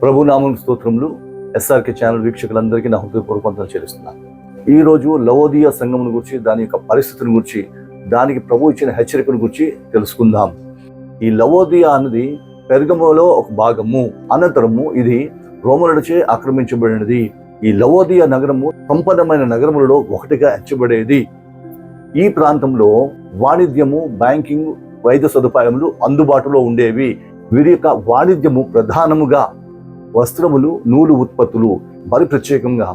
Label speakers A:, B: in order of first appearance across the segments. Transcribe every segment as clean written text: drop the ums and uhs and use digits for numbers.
A: ప్రభునామం స్తోత్రములు. SRK channel వీక్షకులందరికీ నా హృదయపూర్వక వందనాలు చెల్లిస్తున్నాను. ఈరోజు లవోదియ సంఘమును గురించి, దాని యొక్క పరిస్థితిని గురించి, దానికి ప్రభు ఇచ్చిన హెచ్చరికను గురించి తెలుసుకుందాం. ఈ లవోదియ అన్నది పెర్గములో ఒక భాగము. అనంతరము ఇది రోమనులచే ఆక్రమించబడినది. ఈ లవోదియ నగరము సంపన్నమైన నగరములలో ఒకటిగా ఎంచబడేది. ఈ ప్రాంతంలో వాణిజ్యము, బ్యాంకింగ్, వైద్య సదుపాయములు అందుబాటులో ఉండేవి. వీరి యొక్క వాణిజ్యము ప్రధానముగా వస్త్రములు, నూలు ఉత్పత్తులు, మరి ప్రత్యేకంగా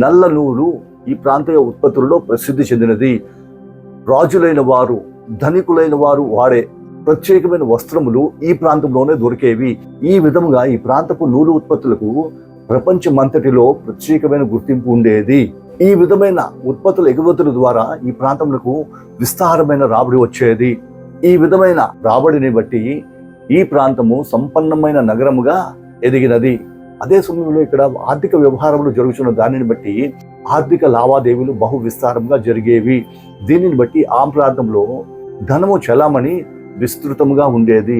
A: నల్ల నూలు ఈ ప్రాంతీయ ఉత్పత్తులలో ప్రసిద్ధి చెందినది. రాజులైన వారు, ధనికులైన వారు వాడే ప్రత్యేకమైన వస్త్రములు ఈ ప్రాంతంలోనే దొరికేవి. ఈ విధముగా ఈ ప్రాంతపు నూలు ఉత్పత్తులకు ప్రపంచమంతటిలో ప్రత్యేకమైన గుర్తింపు ఉండేది. ఈ విధమైన ఉత్పత్తుల ఎగుమతుల ద్వారా ఈ ప్రాంతములకు విస్తారమైన రాబడి వచ్చేది. ఈ విధమైన రాబడిని బట్టి ఈ ప్రాంతము సంపన్నమైన నగరముగా ఎదిగినది. అదే సమయంలో ఇక్కడ ఆర్థిక వ్యవహారములు జరుగుతున్న దానిని బట్టి ఆర్థిక లావాదేవీలు బహు విస్తారంగా జరిగేవి. దీనిని బట్టి ఆ ప్రాంతంలో ధనము చలామణి విస్తృతముగా ఉండేది.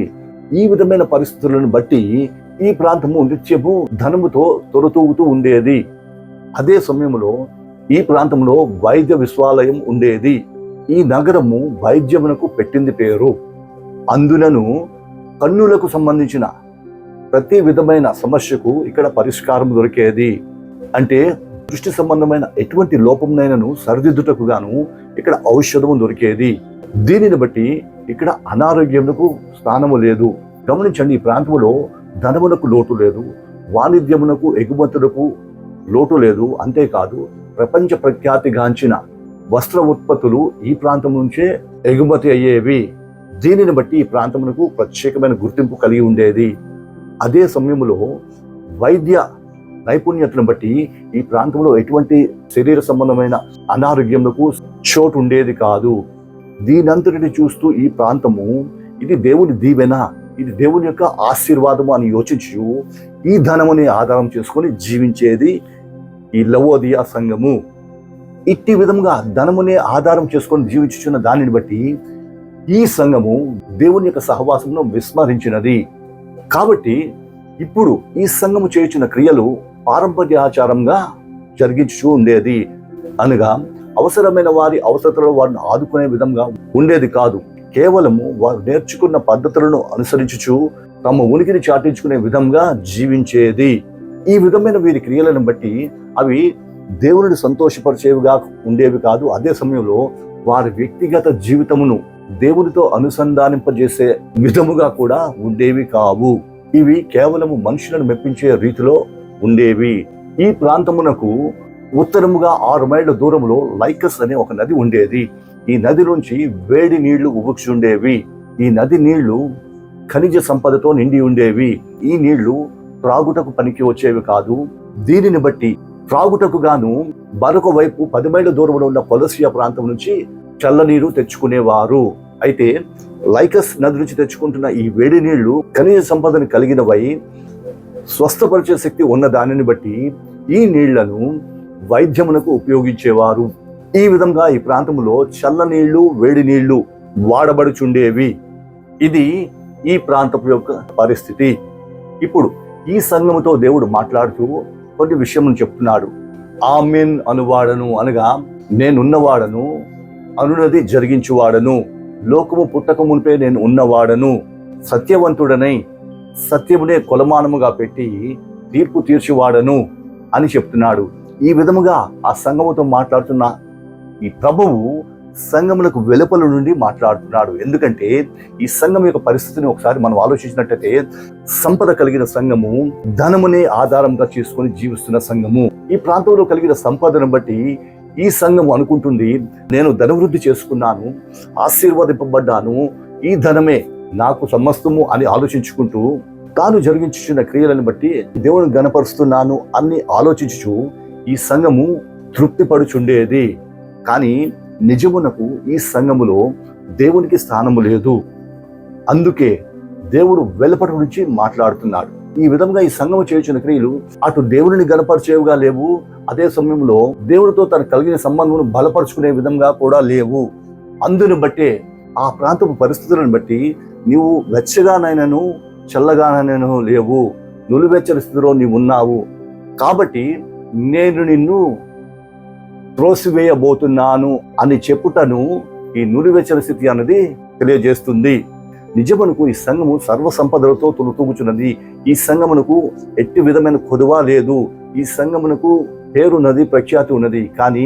A: ఈ విధమైన పరిస్థితులను బట్టి ఈ ప్రాంతము నిత్యము ధనముతో తొలతూగుతూ ఉండేది. అదే సమయంలో ఈ ప్రాంతంలో వైద్య విశ్వాలయం ఉండేది. ఈ నగరము వైద్యమునకు పెట్టింది పేరు. అందులను కన్నులకు సంబంధించిన ప్రతి విధమైన సమస్యకు ఇక్కడ పరిష్కారం దొరికేది. అంటే దృష్టి సంబంధమైన ఎటువంటి లోపంనైనను సరిదిద్దుటకు గాను ఇక్కడ ఔషధము దొరికేది. దీనిని బట్టి ఇక్కడ అనారోగ్యమునకు స్థానము లేదు. గమనించండి, ఈ ప్రాంతంలో ధనమునకు లోటు లేదు, వాణిజ్యమునకు ఎగుమతులకు లోటు లేదు. అంతేకాదు, ప్రపంచ ప్రఖ్యాతిగాంచిన వస్త్ర ఉత్పత్తులు ఈ ప్రాంతం నుంచే ఎగుమతి అయ్యేవి. దీనిని బట్టి ఈ ప్రాంతమునకు ప్రత్యేకమైన గుర్తింపు కలిగి ఉండేది. అదే సమయంలో వైద్య నైపుణ్యతను బట్టి ఈ ప్రాంతంలో ఎటువంటి శరీర సంబంధమైన అనారోగ్యములకు చోటు ఉండేది కాదు. దీనంతటిని చూస్తూ ఈ ప్రాంతము ఇది దేవుని దీవెన, ఇది దేవుని యొక్క ఆశీర్వాదము అని యోచించు ఈ ధనముని ఆధారం చేసుకొని జీవించేది ఈ లవోదియ సంఘము. ఇట్టి విధంగా ధనమునే ఆధారం చేసుకొని జీవించుచున్న దానిని బట్టి ఈ సంఘము దేవుని యొక్క సహవాసమును విస్మరించినది. కాబట్టి ఇప్పుడు ఈ సంఘము చేయుచున్న క్రియలు పారంపర్యాచారంగా జరిగించు ఉండేది. అనగా అవసరమైన వారి అవసరతలో వారిని ఆదుకునే విధంగా ఉండేది కాదు. కేవలము వారు నేర్చుకున్న పద్ధతులను అనుసరించుచు తమ ఉనికిని చాటించుకునే విధంగా జీవించేది. ఈ విధమైన వీరి క్రియలను బట్టి అవి దేవుని సంతోషపరిచేవిగా ఉండేవి కాదు. అదే సమయంలో వారి వ్యక్తిగత జీవితమును దేవునితో అనుసంధానింపజేసే విధముగా కూడా ఉండేవి కావు. ఇవి కేవలము మనుషులను మెప్పించే రీతిలో ఉండేవి. ఈ ప్రాంతమునకు ఉత్తరముగా 6 మైళ్ళ దూరంలో లైకస్ అనే ఒక నది ఉండేది. ఈ నది నుంచి వేడి నీళ్లు ఉబుకుచుండేవి. ఈ నది నీళ్లు ఖనిజ సంపదతో నిండి ఉండేవి. ఈ నీళ్లు త్రాగుటకు పనికి వచ్చేవి కాదు. దీనిని బట్టి త్రాగుటకు గాను మరొక వైపు 10 మైళ్ళ దూరంలో ఉన్న కొలసియా ప్రాంతం నుంచి చల్లనీరు తెచ్చుకునేవారు. అయితే లైకస్ నది నుంచి తెచ్చుకుంటున్న ఈ వేడి నీళ్లు ఖనిజ సంపదను కలిగినవై స్వస్థపరిచే శక్తి ఉన్న దానిని బట్టి ఈ నీళ్లను వైద్యమునకు ఉపయోగించేవారు. ఈ విధంగా ఈ ప్రాంతంలో చల్లనీళ్లు, వేడి నీళ్లు వాడబడుచుండేవి. ఇది ఈ ప్రాంతపు యొక్క పరిస్థితి. ఇప్పుడు ఈ సంఘముతో దేవుడు మాట్లాడుతూ కొన్ని విషయమును చెప్తున్నాడు. ఆమెన్ అనువాడను, అనగా నేనున్నవాడను, అనునది జరిగించువాడను, లోకము పుట్టక మునిపే నేను ఉన్నవాడను, సత్యవంతుడనై సత్యమునే కొలమానముగా పెట్టి తీర్పు తీర్చివాడను అని చెప్తున్నాడు. ఈ విధముగా ఆ సంఘముతో మాట్లాడుతున్న ఈ ప్రభువు సంఘములకు వెలుపల నుండి మాట్లాడుతున్నాడు. ఎందుకంటే ఈ సంఘం యొక్క పరిస్థితిని ఒకసారి మనం ఆలోచించినట్టయితే, సంపద కలిగిన సంఘము, ధనమునే ఆధారంగా చేసుకొని జీవిస్తున్న సంఘము. ఈ ప్రాంతంలో కలిగిన సంపదను బట్టి ఈ సంఘం అనుకుంటుంది, నేను ధనవృద్ధి చేసుకున్నాను, ఆశీర్వదింపబడ్డాను, ఈ ధనమే నాకు సమస్తము అని ఆలోచించుకుంటూ తాను జరిగించుచున్న క్రియలను బట్టి దేవుని గణపరుస్తున్నాను అని ఆలోచించు ఈ సంఘము తృప్తిపడుచుండేది. కానీ నిజమునకు ఈ సంఘములో దేవునికి స్థానము లేదు. అందుకే దేవుడు వెలుపటి నుంచి మాట్లాడుతున్నాడు. ఈ విధంగా ఈ సంఘము చేయుచున్న క్రియలు అటు దేవుని గణపరిచేవిగా లేవు, అదే సమయంలో దేవుడితో తనకు కలిగిన సంబంధమును బలపరుచుకునే విధంగా కూడా లేవు. అందుని బట్టే ఆ ప్రాంతపు పరిస్థితులను బట్టి నీవు వెచ్చగానైనను చల్లగానైనను లేవు. నులివెచ్చని స్థితిలో నీవు ఉన్నావు, కాబట్టి నేను నిన్ను త్రోసివేయబోతున్నాను అని చెప్పుటను ఈ నులివెచ్చని స్థితి అన్నది తెలియజేస్తుంది. నిజమునకు ఈ సంఘము సర్వ సంపదలతో తొలుతూగుచున్నది. ఈ సంఘమునకు ఎట్టి విధమైన కొదువ లేదు. ఈ సంఘమునకు పేరున్నది, ప్రఖ్యాతి ఉన్నది. కానీ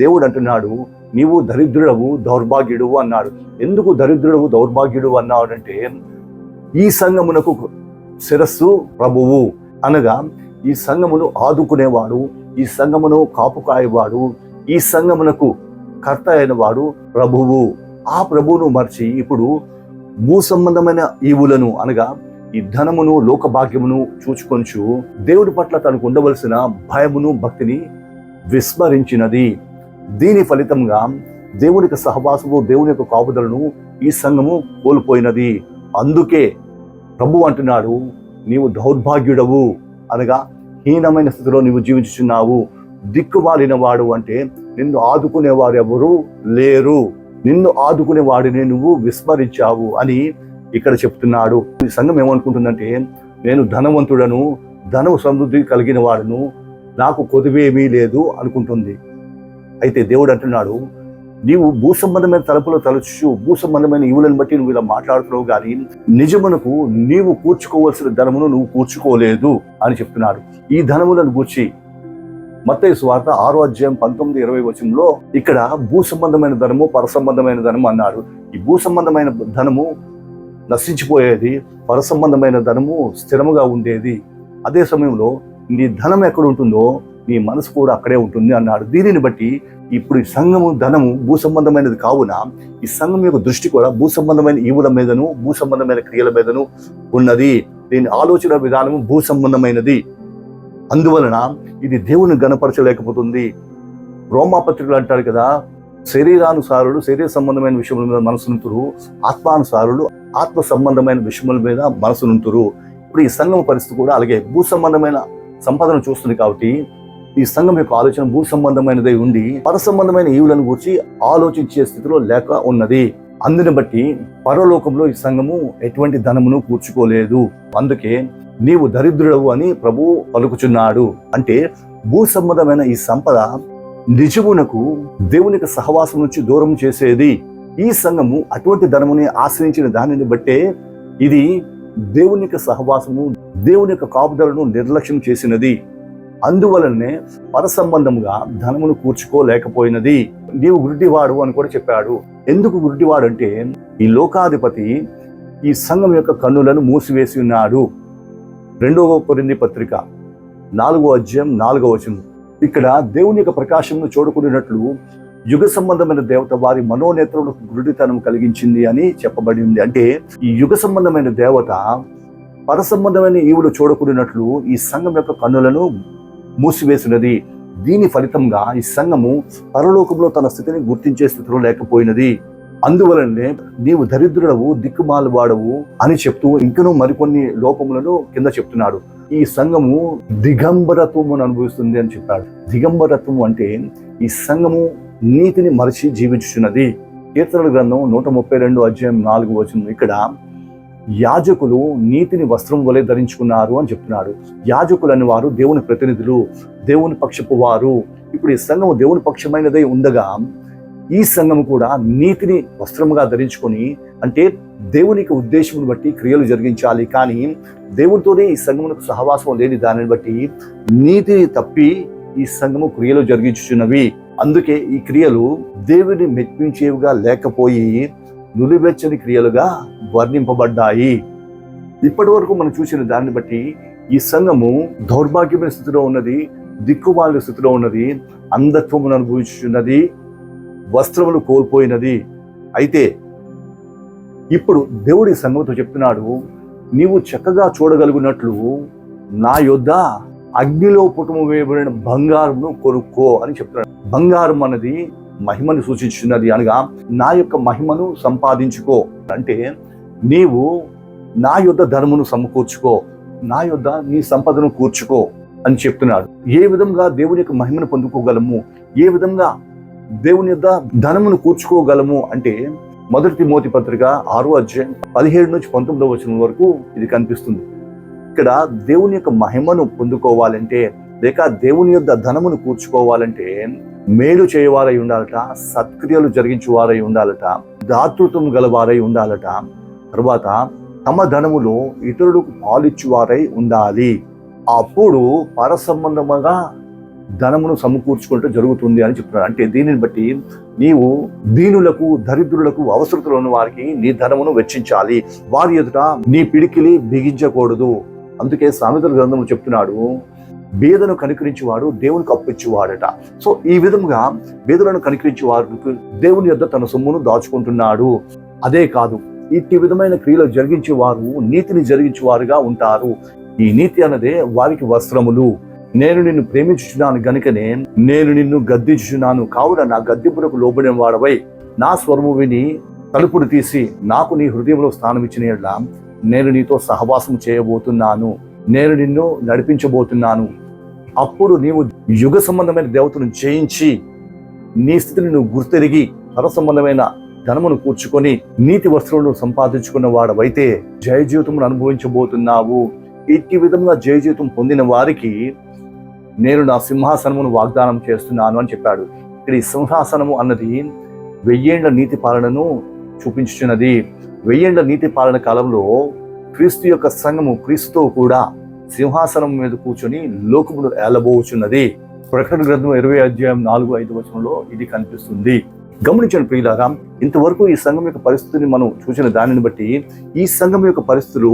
A: దేవుడు అంటున్నాడు, నీవు దరిద్రుడవు, దౌర్భాగ్యుడు అన్నాడు. ఎందుకు దరిద్రుడవు, దౌర్భాగ్యుడు అన్నాడంటే, ఈ సంఘమునకు శిరస్సు ప్రభువు, అనగా ఈ సంఘమును ఆదుకునేవాడు, ఈ సంఘమును కాపుకాయేవాడు, ఈ సంఘమునకు కర్త అయిన వాడు ప్రభువు. ఆ ప్రభువును మర్చి ఇప్పుడు భూ సంబంధమైన ఈవులను, అనగా ఈ ధనమును, లోక భాగ్యమును చూచుకొంచు దేవుడి పట్ల తనకు ఉండవలసిన భయమును, భక్తిని విస్మరించినది. దీని ఫలితంగా దేవునికి సహవాసము, దేవుని యొక్క కాపుదలను ఈ సంఘము కోల్పోయినది. అందుకే ప్రభు అంటున్నాడు, నీవు దౌర్భాగ్యుడవు, అనగా హీనమైన స్థితిలో నీవు జీవించుచున్నావు. దిక్కుమాలిన వాడు అంటే నిన్ను ఆదుకునేవారు ఎవరు లేరు, నిన్ను ఆదుకునే వాడిని నువ్వు విస్మరించావు అని ఇక్కడ చెప్తున్నాడు. ఈ సంఘం ఏమనుకుంటుందంటే, నేను ధనవంతుడను, ధనము సమృద్ధి కలిగిన వాడును, నాకు కొదువేమీ లేదు అనుకుంటుంది. అయితే దేవుడు అంటున్నాడు, నీవు భూ సంబంధమైన తలుపులో తలచు, భూ సంబంధమైన ఈవులను బట్టి నువ్వు ఇలా మాట్లాడుతున్నావు, కానీ నిజమునకు నీవు కూర్చుకోవలసిన ధనమును నువ్వు కూర్చుకోలేదు అని చెప్తున్నాడు. ఈ ధనములను గూర్చి మత్తయి సువార్త 6వ అధ్యాయం 19-20 వచనంలో ఇక్కడ భూ సంబంధమైన ధనము, పర సంబంధమైన ధనము అన్నాడు. ఈ భూ సంబంధమైన ధనము నశించిపోయేది, పర సంబంధమైన ధనము స్థిరముగా ఉండేది. అదే సమయంలో నీ ధనం ఎక్కడ ఉంటుందో నీ మనసు కూడా అక్కడే ఉంటుంది అన్నాడు. దీనిని బట్టి ఇప్పుడు ఈ సంఘము ధనము భూ సంబంధమైనది కావున ఈ సంఘం యొక్క దృష్టి కూడా భూ సంబంధమైన ఈవుల మీదను, భూ సంబంధమైన క్రియల మీదను ఉన్నది. దీని ఆలోచన విధానము భూ సంబంధమైనది. అందువలన ఇది దేవుని గణపరచలేకపోతుంది. రోమాపత్రికలు అంటారు కదా, శరీరానుసారులు శరీర సంబంధమైన విషయముల మీద మనసునుంతురు, ఆత్మానుసారులు ఆత్మ సంబంధమైన విషయముల మీద మనసునుంతురు. ఇప్పుడు ఈ సంఘం పరిస్థితి కూడా అలాగే భూ సంబంధమైన సంపదను చూస్తుంది. కాబట్టి ఈ సంఘం యొక్క ఆలోచన భూ సంబంధమైనదై ఉండి పర సంబంధమైన ఈవులను గురించి ఆలోచించే స్థితిలో లేక ఉన్నది. అందుని బట్టి పరలోకంలో ఈ సంఘము ఎటువంటి ధనమును కూర్చుకోలేదు. అందుకే నీవు దరిద్రుడవు అని ప్రభువు పలుకుచున్నాడు. అంటే భూ సంబంధమైన ఈ సంపద నిజమునకు దేవునికి సహవాసం నుంచి దూరం చేసేది. ఈ సంఘము అటువంటి ధనముని ఆశ్రయించిన దానిని బట్టే ఇది దేవుని యొక్క సహవాసము, దేవుని యొక్క కాపుదలను నిర్లక్ష్యం చేసినది. అందువలనే పర సంబంధముగా ధనమును కూర్చుకోలేకపోయినది. నీవు గుడ్డివాడు అని కూడా చెప్పాడు. ఎందుకు గుడ్డివాడు అంటే, ఈ లోకాధిపతి ఈ సంఘం యొక్క కన్నులను మూసివేసి ఉన్నాడు. 2వ కొరింథీ పత్రిక 4వ అధ్యాయం 4వ వచనం. ఇక్కడ దేవుని యొక్క ప్రకాశంను చూడకున్నట్లు యుగ సంబంధమైన దేవత వారి మనోనేత్రములకు గురుడితనం కలిగించింది అని చెప్పబడి ఉంది. అంటే ఈ యుగ సంబంధమైన దేవత పర సంబంధమైన ఈవులు చూడకున్నట్లు ఈ సంఘం యొక్క కన్నులను మూసివేసినది. దీని ఫలితంగా ఈ సంఘము పరలోకంలో తన స్థితిని గుర్తించే స్థితిలో లేకపోయినది. అందువలనే నీవు దరిద్రుడవు, దిక్కుమాలు వాడవు అని చెప్తూ ఇంకనూ మరికొన్ని లోపములను కింద చెప్తున్నాడు. ఈ సంఘము దిగంబరత్వమును అనుభవిస్తుంది అని చెప్పాడు. దిగంబరత్వము అంటే ఈ సంఘము నీతిని మరచి జీవించుచున్నది. కీర్తనల గ్రంథం 132 అధ్యాయం 4వ వచనం. ఇక్కడ యాజకులు నీతిని వస్త్రం వలె ధరించుకున్నారు అని చెప్తున్నాడు. యాజకులు అని వారు దేవుని ప్రతినిధులు, దేవుని పక్షపు వారు. ఇప్పుడు ఈ సంఘము దేవుని పక్షమైనదై ఉండగా ఈ సంఘము కూడా నీతిని వస్త్రముగా ధరించుకొని, అంటే దేవునికి ఉద్దేశమును బట్టి క్రియలు జరిగించాలి. కానీ దేవునితోనే ఈ సంఘమునకు సహవాసం లేని దానిని బట్టి నీతిని తప్పి ఈ సంఘము క్రియలు జరిగించుచున్నవి. అందుకే ఈ క్రియలు దేవుని మెప్పించేవిగా లేకపోయి నులివెచ్చని క్రియలుగా వర్ణింపబడ్డాయి. ఇప్పటి వరకు మనం చూసిన దాన్ని బట్టి ఈ సంఘము దౌర్భాగ్యమైన స్థితిలో ఉన్నది, దిక్కుమాలిన స్థితిలో ఉన్నది, అంధత్వమును అనుభవించుచున్నది, వస్త్రములు కోల్పోయినది. అయితే ఇప్పుడు దేవుడి సంఘంతో చెప్తున్నాడు, నీవు చక్కగా చూడగలుగునట్లు నా యొద్ద అగ్నిలో పుటము వేయబడిన బంగారంను కొనుక్కో అని చెప్తున్నాడు. బంగారం అన్నది మహిమను సూచించున్నది, అనగా నా యొక్క మహిమను సంపాదించుకో. అంటే నీవు నా యొద్ద ధనమును సమకూర్చుకో, నా యొద్ద నీ సంపదను కూర్చుకో అని చెప్తున్నాడు. ఏ విధంగా దేవుని యొక్క మహిమను పొందుకోగలము, ఏ విధంగా దేవుని యొద్ద ధనమును కూర్చుకోగలము అంటే 1 తిమోతి పత్రిక 6వ అధ్యాయం 17 నుంచి 19వ వచనం వరకు ఇది కనిపిస్తుంది. ఇక్కడ దేవుని యొక్క మహిమను పొందుకోవాలంటే, లేక దేవుని యొక్క ధనమును కూర్చుకోవాలంటే మేలు చేయవారై ఉండాలట, సత్క్రియలు జరిగించువారై ఉండాలట, దాతృత్వం గలవారై ఉండాలట, తర్వాత తమ ధనములో ఇతరులకు పాలిచ్చువారై ఉండాలి. అప్పుడు పరసంబంధముగా ధనమును సమకూర్చుకుంటూ జరుగుతుంది అని చెప్తున్నాడు. అంటే దీనిని బట్టి నీవు దీనులకు, దరిద్రులకు, అవసరతలు ఉన్న వారికి నీ ధనమును వెచ్చించాలి. వారి ఎదుట నీ పిడికిలి బిగించకూడదు. అందుకే సామెతల గ్రంథము చెప్తున్నాడు, బీదను కనికరించేవాడు దేవునికి అప్పిచ్చేవాడట. సో ఈ విధముగా బీదలను కనికరించేవాడు దేవుని యొద్ద తన సొమ్మును దాచుకుంటున్నాడు. అదే కాదు, ఇట్టి విధమైన క్రియలు జరిగించేవారు నీతిని జరిగించేవారుగా ఉంటారు. ఈ నీతి అన్నదే వారికి వస్త్రములు. నేను నిన్ను ప్రేమించుచున్నాను గనుకనే నేను నిన్ను గద్దించుచున్నాను, కావున నా గద్దింపునకు లోబడిన వాడవై నా స్వరము విని తలుపును తీసి నాకు నీ హృదయంలో స్థానం ఇచ్చిన యెడల నేను నీతో సహవాసం చేయబోతున్నాను, నేను నిన్ను నడిపించబోతున్నాను. అప్పుడు నీవు యుగ సంబంధమైన దేవతను జయించి నీ స్థితిని నువ్వు గుర్తెరిగి పర సంబంధమైన ధనమును కూర్చుకొని నీతి వస్త్రములను సంపాదించుకున్న వాడవైతే జయ జీవితమును అనుభవించబోతున్నావు. ఇట్టి విధంగా జయ జీవితం పొందిన వారికి నేను నా సింహాసనమును వాగ్దానం చేస్తున్నాను అని చెప్పాడు. ఇక్కడ ఈ సింహాసనము అన్నది 1000 ఏళ్ల నీతి పాలనను చూపించుచున్నది. 1000 ఏళ్ల నీతి పాలన కాలంలో క్రీస్తు యొక్క సంఘము క్రీస్తుతో కూడా సింహాసనం మీద కూర్చొని లోకమును ఏలబోచున్నది. ప్రకటన గ్రంథం 20:4-5 ఇది కనిపిస్తుంది. గమనించండి ప్రియులారా, ఇంతవరకు ఈ సంఘం యొక్క పరిస్థితిని మనం చూసిన దానిని బట్టి ఈ సంఘం యొక్క పరిస్థితులు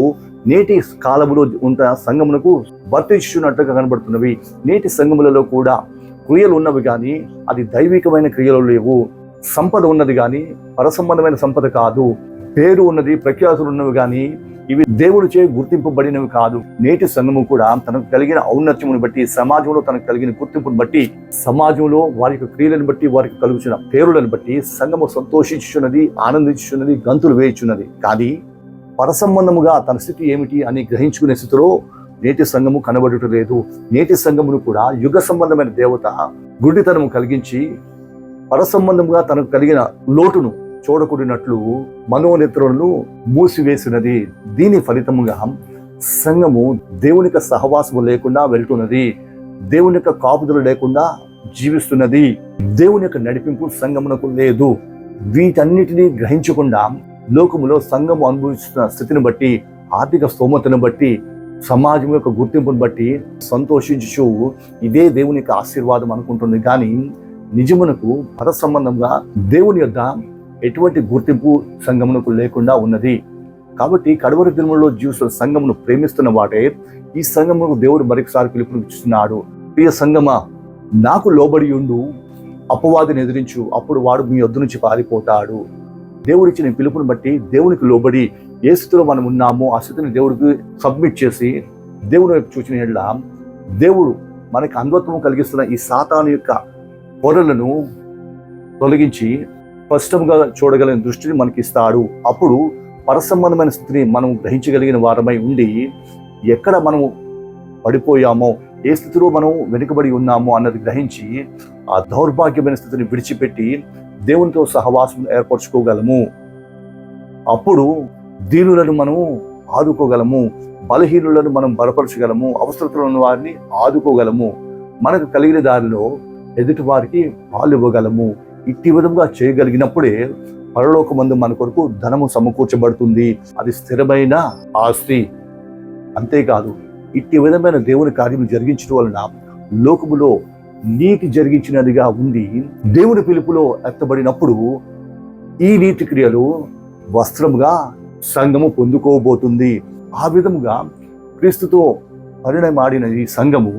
A: నేటి కాలంలో ఉన్న సంఘమునకు వర్తించున్నట్టుగా కనబడుతున్నవి. నేటి సంఘములలో కూడా క్రియలు ఉన్నవి కానీ అది దైవికమైన క్రియలు లేవు. సంపద ఉన్నది కానీ పరసంబంధమైన సంపద కాదు. పేరు ఉన్నది, ప్రఖ్యాతులు ఉన్నవి కానీ ఇవి దేవుడిచే గుర్తింపబడినవి కాదు. నేటి సంఘము కూడా తనకు కలిగిన ఔన్నత్యమును బట్టి, సమాజంలో తనకు కలిగిన గుర్తింపును బట్టి, సమాజంలో వారి యొక్క క్రియలను బట్టి, వారికి కలుగుతున్న పేరులను బట్టి సంఘము సంతోషించున్నది, ఆనందించున్నది, గంతులు వేయుచున్నది. కానీ పరసంబంధముగా తన స్థితి ఏమిటి అని గ్రహించుకునే స్థితిలో నేటి సంఘము కనబడటం లేదు. నేటి సంఘమును కూడా యుగ సంబంధమైన దేవత గుడ్డితనము కలిగించి పరసంబంధముగా తనకు కలిగిన లోటును చూడకూడినట్లు మనోనేత్రులను మూసివేసినది. దీని ఫలితముగా సంఘము దేవుని యొక్క సహవాసము లేకుండా వెళ్తున్నది, దేవుని యొక్క కాపుదలు లేకుండా జీవిస్తున్నది, దేవుని యొక్క నడిపింపు సంఘమునకు లేదు. వీటన్నిటినీ గ్రహించకుండా లోకములో సంఘము అనుభవిస్తున్న స్థితిని బట్టి, ఆర్థిక స్తోమతను బట్టి, సమాజం యొక్క గుర్తింపును బట్టి సంతోషించు ఇదే దేవుని యొక్క ఆశీర్వాదం అనుకుంటుంది. కానీ నిజమునకు పర సంబంధంగా దేవుని యొద్ద ఎటువంటి గుర్తింపు సంఘమునకు లేకుండా ఉన్నది. కాబట్టి కడవరి దినములలో జీవిస్తున్న సంఘమును ప్రేమిస్తున్న వాటే ఈ సంఘమునకు దేవుడు మరొకసారి పిలుపునిస్తున్నాడు. ప్రియ సంఘమా, నాకు లోబడి ఉండు, అపవాదిని ఎదిరించు, అప్పుడు వాడు మీ యొద్ద నుంచి పారిపోతాడు. దేవుడిచ్చిన పిలుపుని బట్టి దేవునికి లోబడి ఏ స్థితిలో మనం ఉన్నామో ఆ స్థితిని దేవుడికి సబ్మిట్ చేసి దేవుని వైపు చూసిన యెడల దేవుడు మనకి అంధత్వం కలిగిస్తున్న ఈ సాతాను యొక్క పొరలను తొలగించి స్పష్టంగా చూడగలిగిన దృష్టిని మనకి ఇస్తాడు. అప్పుడు పరసంబంధమైన స్థితిని మనం గ్రహించగలిగిన వారమై ఉండి ఎక్కడ మనము పడిపోయామో, ఏ స్థితిలో మనం వెనుకబడి ఉన్నామో అన్నది గ్రహించి ఆ దౌర్భాగ్యమైన స్థితిని విడిచిపెట్టి దేవునితో సహవాసం ఏర్పరచుకోగలము. అప్పుడు దీనులను మనము ఆదుకోగలము, బలహీనులను మనం బలపరచగలము, అవసరతలు ఉన్న వారిని ఆదుకోగలము, మనకు కలిగిన దారిలో ఎదుటి వారికి పాలు ఇవ్వగలము. ఇట్టి విధంగా చేయగలిగినప్పుడే పరలోకమందు మన కొరకు ధనము సమకూర్చబడుతుంది. అది స్థిరమైన ఆస్తి. అంతేకాదు, ఇట్టి విధమైన దేవుని కార్యము జరిగించడం వలన లోకములో నీతి జరిగించినదిగా ఉండి దేవుని పిలుపులో ఎత్తబడినప్పుడు ఈ నీతి క్రియలు వస్త్రముగా సంఘము పొందుకోబోతుంది. ఆ విధముగా క్రీస్తుతో పరిణయమాడిన ఈ సంఘము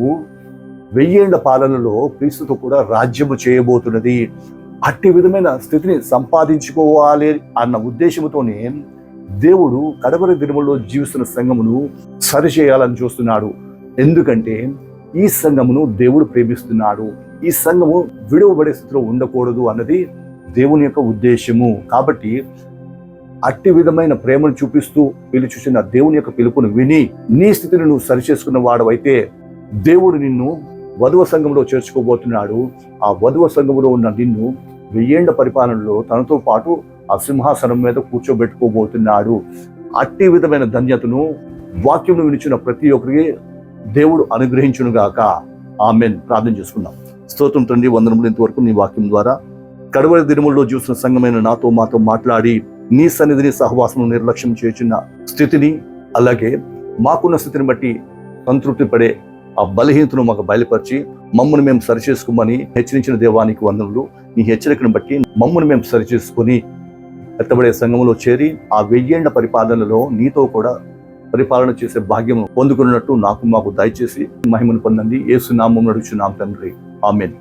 A: 1000 ఏళ్ల పాలనలో క్రీస్తుతో కూడా రాజ్యము చేయబోతున్నది. అట్టి విధమైన స్థితిని సంపాదించుకోవాలి అన్న ఉద్దేశంతోనే దేవుడు కడవరి దినముల్లో జీవిస్తున్న సంఘమును సరిచేయాలని చూస్తున్నాడు. ఎందుకంటే ఈ సంఘమును దేవుడు ప్రేమిస్తున్నాడు. ఈ సంఘము విడువబడే స్థితిలో ఉండకూడదు అన్నది దేవుని యొక్క ఉద్దేశము. కాబట్టి అట్టి విధమైన ప్రేమను చూపిస్తూ పిలుచుచున్న దేవుని యొక్క పిలుపును విని నీ స్థితిని నువ్వు సరిచేసుకున్న వాడవైతే దేవుడు నిన్ను వధువ సంఘంలో చేర్చుకోబోతున్నాడు. ఆ వధువ సంఘంలో ఉన్న నిన్ను 1000 ఏళ్ల పరిపాలనలో తనతో పాటు ఆ సింహాసనం మీద కూర్చోబెట్టుకోబోతున్నాడు. అట్టి విధమైన ధన్యతను వాక్యం వినిచిన ప్రతి ఒక్కరికి దేవుడు అనుగ్రహించునుగాక. ఆమేన్. ప్రార్థన చేసుకుందాం. స్తోత్రం తండ్రి, వందనములు ఇంతవరకు నీ వాక్యం ద్వారా కడవరి దినముల్లో చూసిన సంఘమైన నాతో మాతో మాట్లాడి నీ సన్నిధిని సహవాసము నిర్లక్ష్యం చేసిన స్థితిని, అలాగే మాకున్న స్థితిని బట్టి సంతృప్తి పడే ఆ బలహీనతను మాకు బయలుపరిచి మమ్మల్ని మేము సరిచేసుకోమని హెచ్చరించిన దేవానికి వందనములు. నీ హెచ్చరికను బట్టి మమ్మల్ని మేము సరిచేసుకొని ఎత్తబడే సంఘంలో చేరి ఆ 1000 ఏళ్ల పరిపాలనలో నీతో కూడా పరిపాలన చేసే భాగ్యం పొందుకున్నట్టు మాకు దయచేసి మహిమను పొందండి. యేసు నామమున అడుగుచున్నాం తండ్రి. ఆమేన్.